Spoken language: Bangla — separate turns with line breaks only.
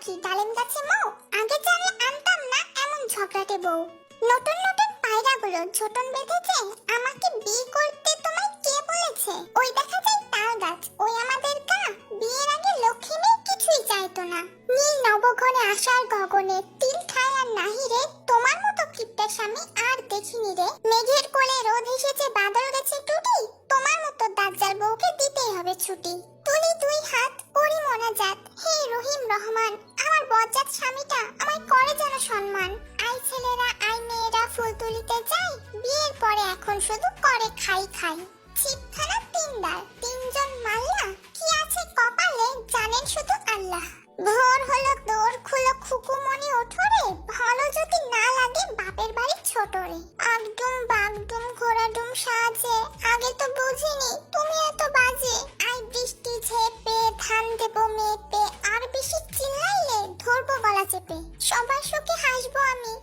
নাকি ডালিম গাছে মৌ? আগে জানলে আনতাম না এমন ঝগড়াটে বউ। নতুন নতুন পায়রাগুলো ঝোটন বেঁধেছে, আমাকে বিয়ে করতে তোমায় কে বলেছে? ওই দেখা যায় তাল গাছ, ওই আমাদের গা। বিয়ের আগে লক্ষ্মী মেয়ে কিছুই চাইতো না। নীল নবঘনে আশার গগনে তিল ঠায় আর নাহি রে, তোমার মতো কিপ্টের স্বামী আর দেখিনি রে। মেঘের কোলে রোদ এসেছে, বাদল গেছে টুটি, তোমার মতো দাজ্জাল বউকে দিতেই হবে ছুটি। তুলি দুই হাত করি মোনাজাত, হে রহিম রহমান, আমার বজ্জাত স্বামীটা আমায় করে যেন সম্মান। আই ছেলেরা আই মেয়েরা ফুল তুলিতে যাই, বিয়ের পরে এখন শুধু করে খাই খাই। ছিপখানা তিনবার, তিনজন মাল্লা, কি আছে কপালে জানেন শুধু আল্লাহ। ভোর হলো দৌড় খুলো খুকুমনি ওঠরে, ভালো যদি না লাগে বাপের বাড়ি ছোটরে। আগডুম বাগডুম ঘোড়াডুম সাজে, আগে তো বুঝিনি তুমি এত বাজে। আই বৃষ্টি ঝেপে ধান দেবো মেপে, আর বেশি চিল্লাইলে ধরবো গলা চেপে। সবার সুখে হাসবো আমি,